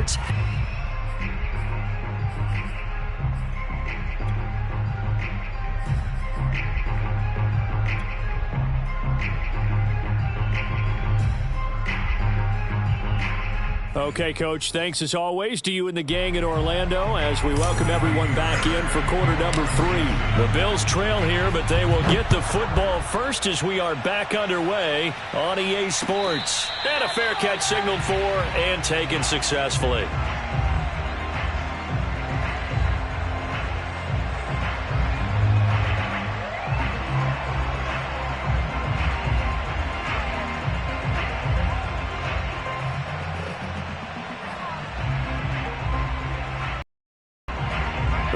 Sports. Okay, Coach, thanks as always to you and the gang in Orlando as we welcome everyone back in for quarter number 3. The Bills trail here, but they will get the football first as we are back underway on EA Sports. And a fair catch signaled for and taken successfully.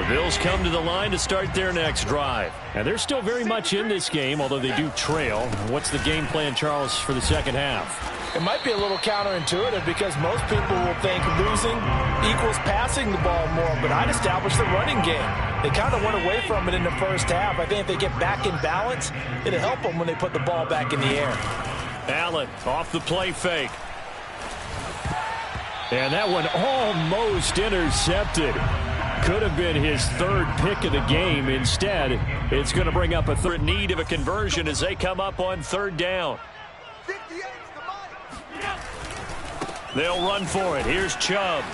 Bills come to the line to start their next drive. And they're still very much in this game, although they do trail. What's the game plan, Charles, for the second half? It might be a little counterintuitive because most people will think losing equals passing the ball more, but I'd establish the running game. They kind of went away from it in the first half. I think if they get back in balance, it'll help them when they put the ball back in the air. Allen off the play fake. And that one almost intercepted. Could have been his third pick of the game. Instead, it's going to bring up a third need of a conversion as they come up on third down. They'll run for it. Here's Chubb.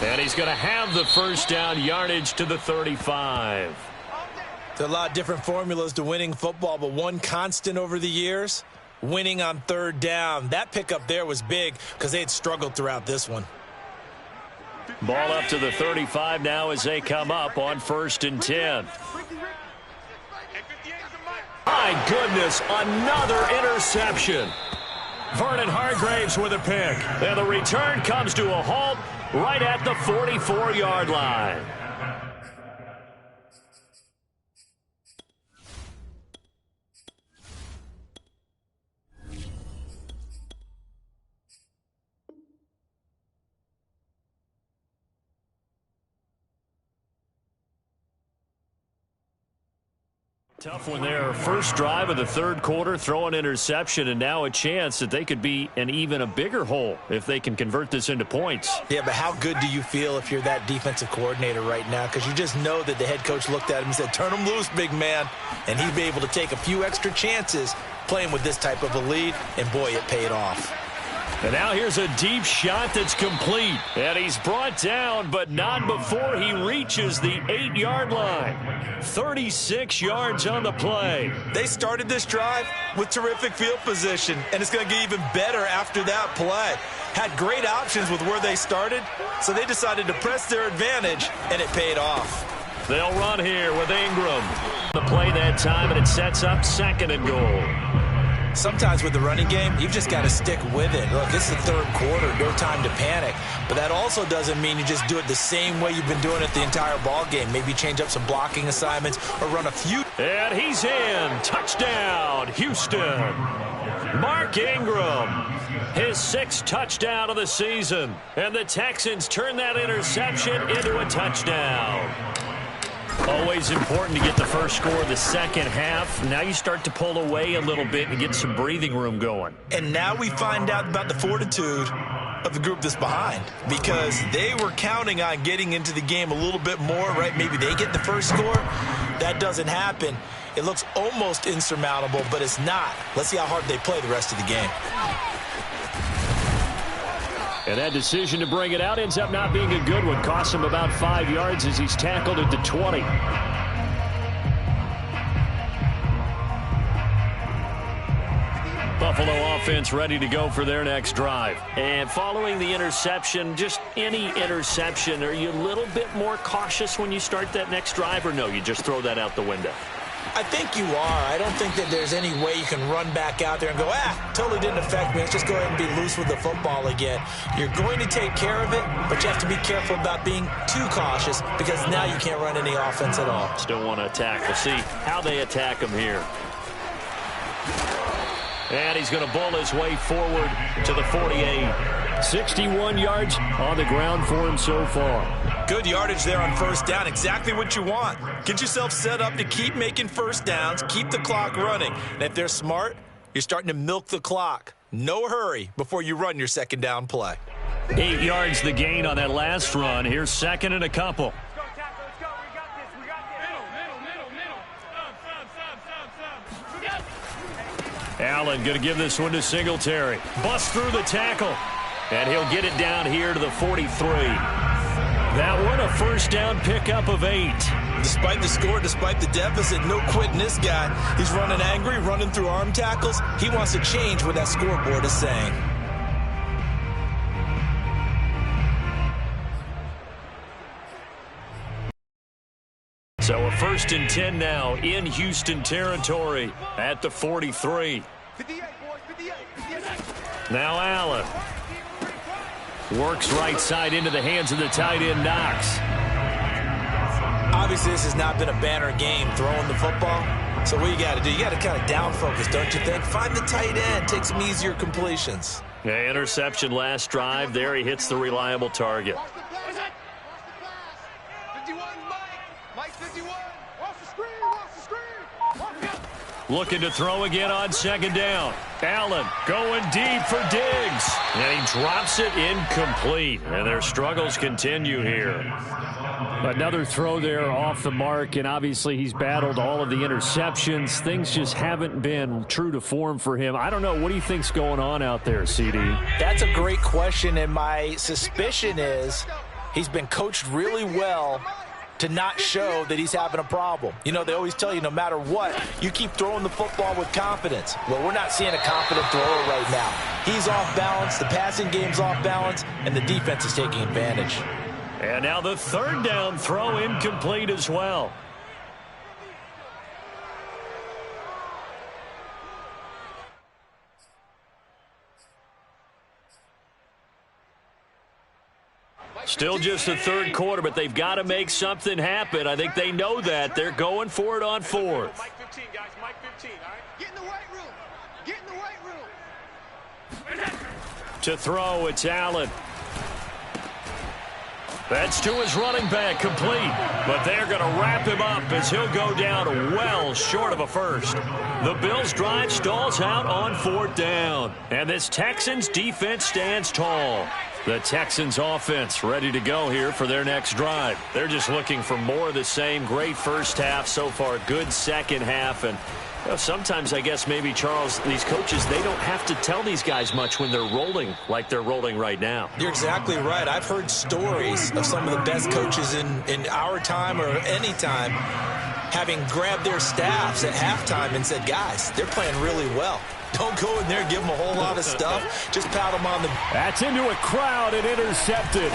And he's going to have the first down yardage to the 35. There are a lot of different formulas to winning football, but one constant over the years, winning on third down. That pickup there was big because they had struggled throughout this one. Ball up to the 35 now as they come up on 1st and 10. My goodness, another interception. Vernon Hargreaves with a pick. And the return comes to a halt right at the 44-yard line. Tough one there. First drive of the third quarter, throw an interception, and now a chance that they could be in even a bigger hole if they can convert this into points. Yeah, but how good do you feel if you're that defensive coordinator right now? Because you just know that the head coach looked at him and said, turn him loose, big man. And he'd be able to take a few extra chances playing with this type of a lead, and boy, it paid off. And now here's a deep shot that's complete. And he's brought down, but not before he reaches the 8-yard line. 36 yards on the play. They started this drive with terrific field position, and it's going to get even better after that play. Had great options with where they started, so they decided to press their advantage, and it paid off. They'll run here with Ingram. The play that time, and it sets up 2nd and goal. Sometimes with the running game, you've just got to stick with it. Look, it's the third quarter, no time to panic. But that also doesn't mean you just do it the same way you've been doing it the entire ball game. Maybe change up some blocking assignments or run a few. And he's in. Touchdown, Houston. Mark Ingram, his 6th touchdown of the season. And the Texans turn that interception into a touchdown. Always important to get the first score of the second half. Now you start to pull away a little bit and get some breathing room going. And now we find out about the fortitude of the group that's behind, because they were counting on getting into the game a little bit more, right? Maybe they get the first score. That doesn't happen. It looks almost insurmountable, but it's not. Let's see how hard they play the rest of the game. And that decision to bring it out ends up not being a good one. Costs him about 5 yards as he's tackled at the 20. Buffalo offense ready to go for their next drive. And following the interception, just any interception, are you a little bit more cautious when you start that next drive, or no, you just throw that out the window? I think you are. I don't think that there's any way you can run back out there and go, totally didn't affect me. Let's just go ahead and be loose with the football again. You're going to take care of it, but you have to be careful about being too cautious because now you can't run any offense at all. Still want to attack. We'll see how they attack him here. And he's going to bull his way forward to the 48. 61 yards on the ground for him so far. Good yardage there on first down. Exactly what you want. Get yourself set up to keep making first downs, keep the clock running. And if they're smart, you're starting to milk the clock. No hurry before you run your second down play. 8 yards the gain on that last run. Here's second and a couple. Allen going to give this one to Singletary. Busts through the tackle. And he'll get it down here to the 43. That one a first down pickup of 8. Despite the score, despite the deficit, no quitting this guy. He's running angry, running through arm tackles. He wants to change what that scoreboard is saying. So a 1st and 10 now in Houston territory at the 43. Now Allen works right side into the hands of the tight end Knox. Obviously, this has not been a banner game throwing the football. So what you got to do, you got to kind of down focus, don't you think? Find the tight end, take some easier completions. Yeah, interception last drive. There he hits the reliable target. Looking to throw again on second down. Allen going deep for Diggs. And he drops it incomplete. And their struggles continue here. Another throw there off the mark, and obviously he's battled all of the interceptions. Things just haven't been true to form for him. I don't know. What do you think's going on out there, CD? That's a great question, and my suspicion is he's been coached really well to not show that he's having a problem. You know, they always tell you no matter what, you keep throwing the football with confidence. Well, we're not seeing a confident thrower right now. He's off balance, the passing game's off balance, and the defense is taking advantage. And now the third down throw incomplete as well. Still just the third quarter, but they've got to make something happen. I think they know that. They're going for it on fourth. Mike 15, guys. Mike 15, all right? Get in the weight room. Get in the weight room. To throw, it's Allen. That's to his running back, complete. But they're going to wrap him up as he'll go down well short of a first. The Bills' drive stalls out on 4th down. And this Texans defense stands tall. The Texans offense ready to go here for their next drive. They're just looking for more of the same. Great first half so far. Good second half. And sometimes, I guess, maybe, Charles, these coaches, they don't have to tell these guys much when they're rolling like they're rolling right now. You're exactly right. I've heard stories of some of the best coaches in our time or any time having grabbed their staffs at halftime and said, guys, they're playing really well. Don't go in there and give them a whole lot of stuff. Just pat them on the... That's into a crowd and intercepted.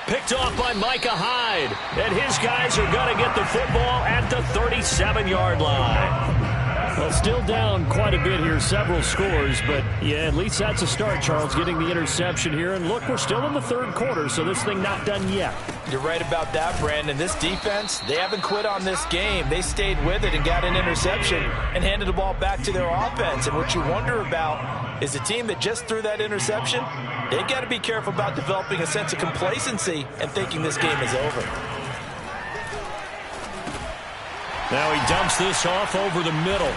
Picked off by Micah Hyde. And his guys are going to get the football at the 37-yard line. Well, still down quite a bit here, several scores, but yeah, at least that's a start, Charles, getting the interception here. And look, we're still in the third quarter, so this thing not done yet. You're right about that, Brandon. This defense, they haven't quit on this game. They stayed with it and got an interception and handed the ball back to their offense. And what you wonder about is the team that just threw that interception, they've got to be careful about developing a sense of complacency and thinking this game is over. Now he dumps this off over the middle.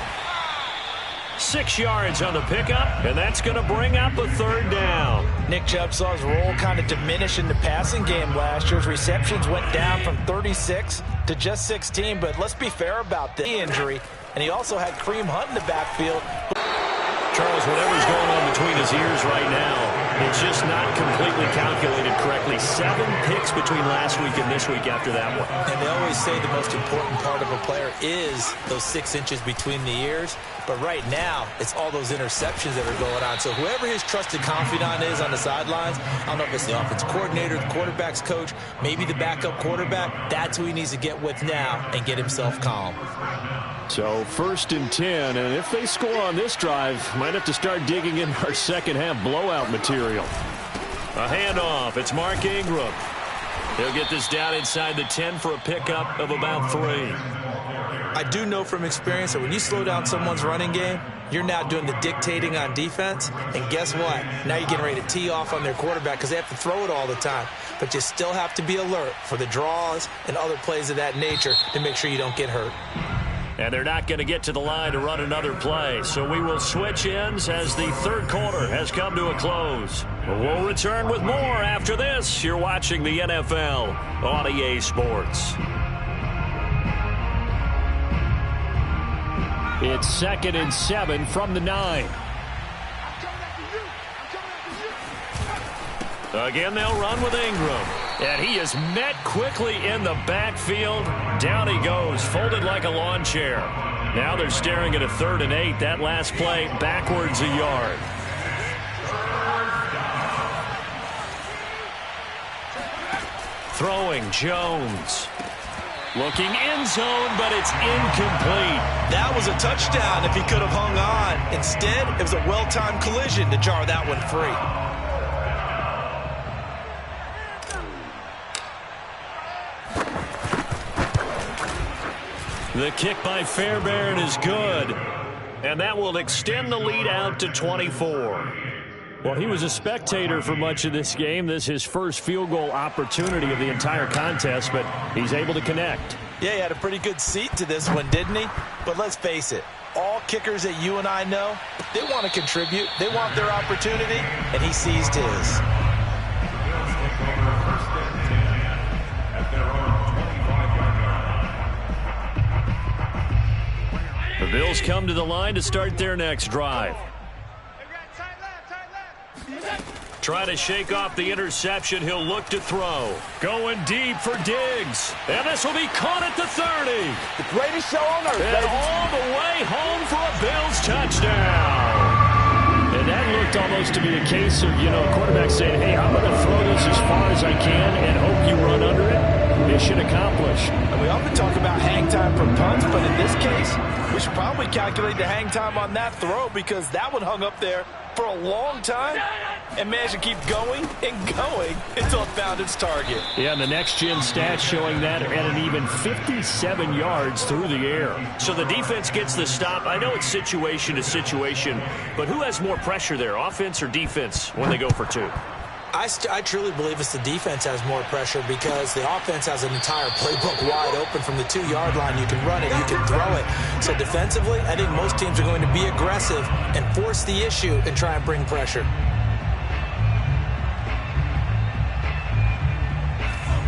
6 yards on the pickup, and that's going to bring up a third down. Nick Chubb saw his role kind of diminish in the passing game last year. His receptions went down from 36 to just 16, but let's be fair about the injury. And he also had Kareem Hunt in the backfield. Charles, whatever's going on between his ears right now, it's just not completely calculated correctly. 7 picks between last week and this week after that one. And they always say the most important part of a player is those 6 inches between the ears. But right now, it's all those interceptions that are going on. So whoever his trusted confidant is on the sidelines, I don't know if it's the offensive coordinator, the quarterback's coach, maybe the backup quarterback, that's who he needs to get with now and get himself calm. So 1st and 10, and if they score on this drive, might have to start digging in our second half blowout material. A handoff. It's Mark Ingram. He'll get this down inside the 10 for a pickup of about 3. I do know from experience that when you slow down someone's running game, you're now doing the dictating on defense. And guess what? Now you're getting ready to tee off on their quarterback because they have to throw it all the time. But you still have to be alert for the draws and other plays of that nature to make sure you don't get hurt. And they're not going to get to the line to run another play. So we will switch ends as the third quarter has come to a close. We'll return with more after this. You're watching the NFL on EA Sports. It's 2nd and 7 from the 9. Again, they'll run with Ingram. And he is met quickly in the backfield. Down he goes, folded like a lawn chair. Now they're staring at a 3rd and 8. That last play, backwards a yard. Throwing, Jones. Looking end zone, but it's incomplete. That was a touchdown if he could have hung on. Instead, it was a well-timed collision to jar that one free. The kick by Fairbairn is good, and that will extend the lead out to 24. Well, he was a spectator for much of this game. This is his first field goal opportunity of the entire contest, but he's able to connect. Yeah, he had a pretty good seat to this one, didn't he? But let's face it, all kickers that you and I know, they want to contribute. They want their opportunity, and he seized his. The Bills come to the line to start their next drive. Try to shake off the interception. He'll look to throw. Going deep for Diggs. And this will be caught at the 30. The greatest show on earth. And all the way home for a Bills touchdown. And that looked almost to be a case of, quarterback saying, hey, I'm going to throw this as far as I can and hope you run under it. Mission accomplished. And we often talk about hang time for punts, but in this case, we should probably calculate the hang time on that throw because that one hung up there for a long time and managed to keep going and going until it found its target. Yeah, and the next-gen stats showing that at an even 57 yards through the air. So the defense gets the stop. I know it's situation to situation, but who has more pressure there, offense or defense, when they go for 2? I truly believe it's the defense has more pressure because the offense has an entire playbook wide open from the 2-yard line. You can run it, you can throw it. So defensively, I think most teams are going to be aggressive and force the issue and try and bring pressure.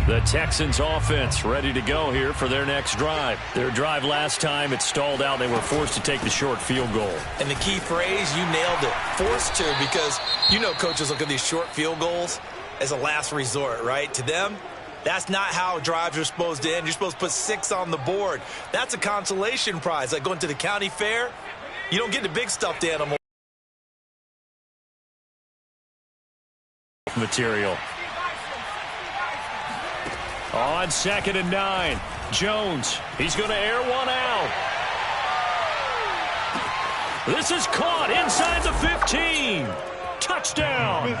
The Texans offense ready to go here for their next drive. Their drive last time, it stalled out. They were forced to take the short field goal. And the key phrase, you nailed it, forced to, because coaches look at these short field goals as a last resort, right? To them, that's not how drives are supposed to end. You're supposed to put 6 on the board. That's a consolation prize. Like going to the county fair, you don't get the big stuffed animal. Material. On 2nd and 9, Jones, he's going to air one out. This is caught inside the 15. Touchdown.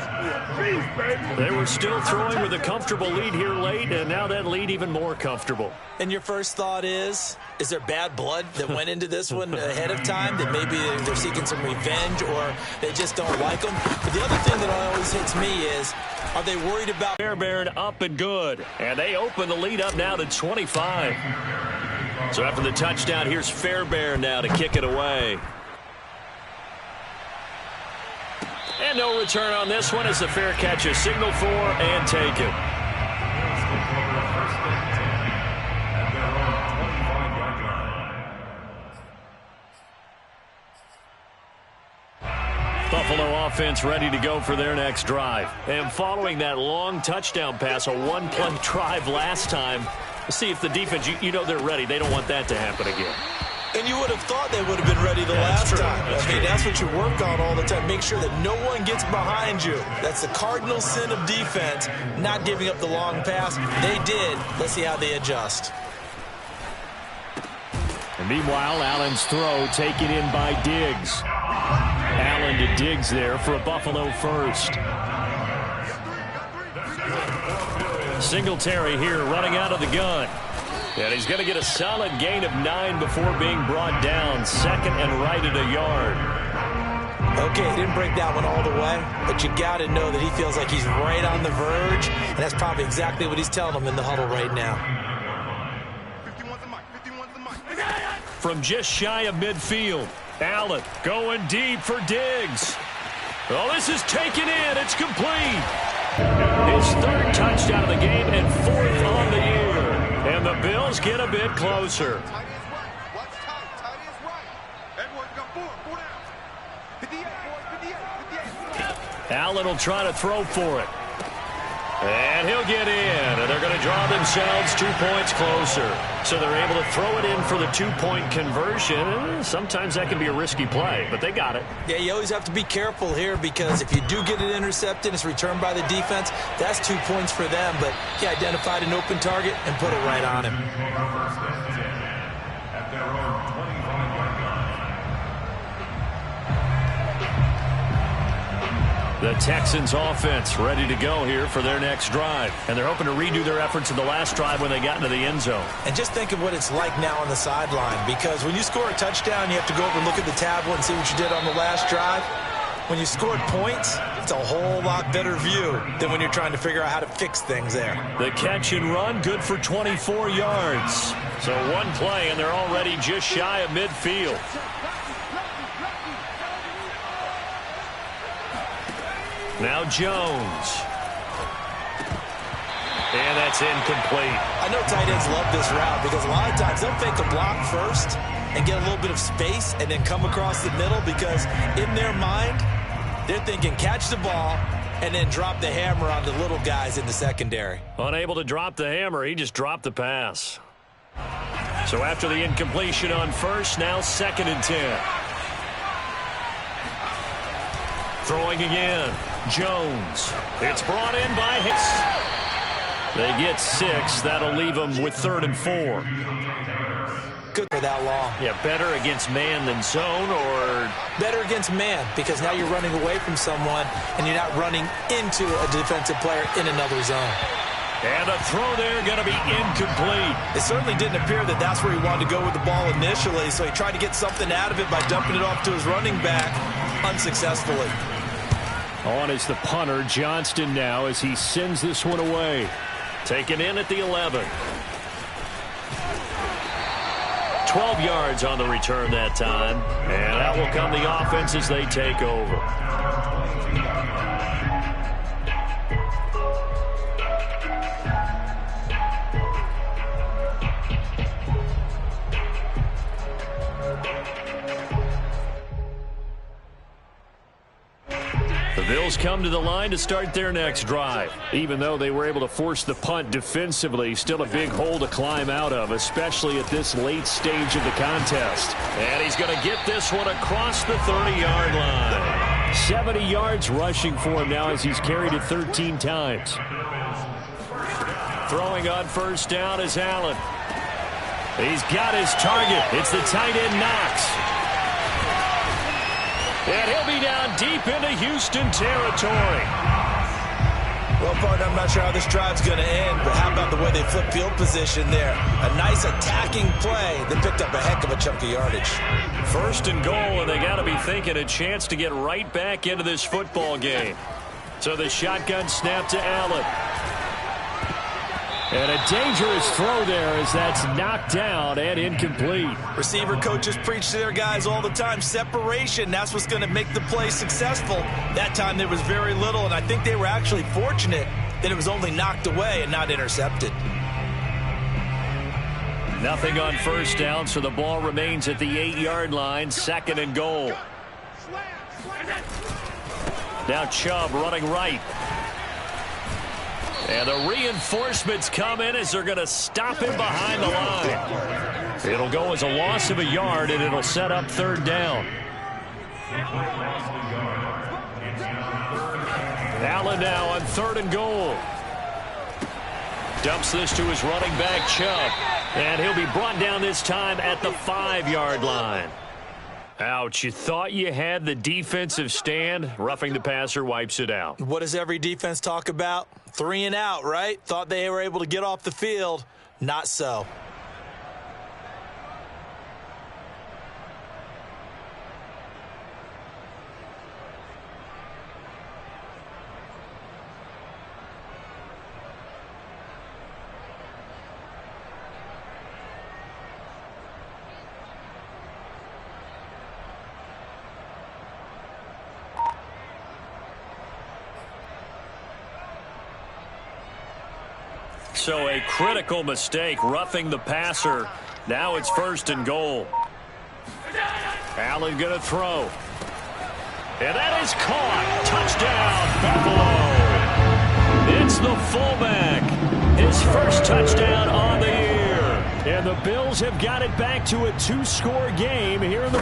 They were still throwing with a comfortable lead here late, and now that lead even more comfortable. And your first thought is there bad blood that went into this one ahead of time, that maybe they're seeking some revenge or they just don't like them? But the other thing that always hits me is, are they worried about Fairbairn up and good, and they open the lead up now to 25. So after the touchdown, here's Fairbairn now to kick it away. And no return on this one as the fair catch is signaled for and taken. Buffalo offense ready to go for their next drive. And following that long touchdown pass, a one-play drive last time, see if the defense, they're ready. They don't want that to happen again. And you would have thought they would have been ready the last time. That's what you work on all the time. Make sure that no one gets behind you. That's the cardinal sin of defense, not giving up the long pass. They did. Let's see how they adjust. And meanwhile, Allen's throw taken in by Diggs. Allen to Diggs there for a Buffalo first. Singletary here running out of the gun. And he's going to get a solid gain of 9 before being brought down. 2nd and right at a yard. Okay, he didn't break that one all the way, but you got to know that he feels like he's right on the verge, and that's probably exactly what he's telling them in the huddle right now. from just shy of midfield. Allen going deep for Diggs. Oh, this is taken in. It's complete. His third touchdown of the game and fourth on the year. And the Bills get a bit closer. Allen will try to throw for it. And he'll get in. And they're going to draw themselves 2 points closer. So they're able to throw it in for the 2-point conversion. Sometimes that can be a risky play, but they got it. Yeah, you always have to be careful here because if you do get it intercepted, it's returned by the defense, that's 2 points for them. But he identified an open target and put it right on him. The Texans offense ready to go here for their next drive. And they're hoping to redo their efforts in the last drive when they got into the end zone. And just think of what it's like now on the sideline, because when you score a touchdown, you have to go over and look at the tablet and see what you did on the last drive. When you scored points, it's a whole lot better view than when you're trying to figure out how to fix things there. The catch and run, good for 24 yards. So one play, and they're already just shy of midfield. Now Jones. And that's incomplete. I know tight ends love this route because a lot of times they'll fake a block first and get a little bit of space and then come across the middle because in their mind, they're thinking catch the ball and then drop the hammer on the little guys in the secondary. Unable to drop the hammer, he just dropped the pass. So after the incompletion on first, now 2nd and 10. Throwing again. Jones. It's brought in by Hicks. They get 6. That'll leave them with 3rd and 4. Good for that long. Yeah, better against man than zone, or better against man because now you're running away from someone and you're not running into a defensive player in another zone. And a throw there going to be incomplete. It certainly didn't appear that that's where he wanted to go with the ball initially, so he tried to get something out of it by dumping it off to his running back unsuccessfully. On is the punter, Johnston, now as he sends this one away. Taken in at the 11. 12 yards on the return that time. And out will come the offense as they take over. The Bills come to the line to start their next drive. Even though they were able to force the punt defensively, still a big hole to climb out of, especially at this late stage of the contest. And he's going to get this one across the 30-yard line. 70 yards rushing for him now as he's carried it 13 times. Throwing on first down is Allen. He's got his target. It's the tight end Knox. And he'll be down deep into Houston territory. Well, partner, I'm not sure how this drive's going to end, but how about the way they flip field position there? A nice attacking play that picked up a heck of a chunk of yardage. 1st and goal, and they got to be thinking a chance to get right back into this football game. So the shotgun snap to Allen. And a dangerous throw there as that's knocked down and incomplete. Receiver coaches preach to their guys all the time. Separation, that's what's going to make the play successful. That time there was very little, and I think they were actually fortunate that it was only knocked away and not intercepted. Nothing on first down, so the ball remains at the 8-yard line. 2nd and goal. Now Chubb running right. And the reinforcements come in as they're going to stop him behind the line. It'll go as a loss of a yard, and it'll set up 3rd down. Allen now on 3rd and goal. Dumps this to his running back, Chubb. And he'll be brought down this time at the 5-yard line. Ouch, you thought you had the defensive stand. Roughing the passer wipes it out. What does every defense talk about? 3 and out, right? Thought they were able to get off the field. Not so. So a critical mistake, roughing the passer. Now it's 1st and goal. Allen going to throw. And that is caught. Touchdown, Buffalo. It's the fullback. His first touchdown on the year. And the Bills have got it back to a 2-score game here in the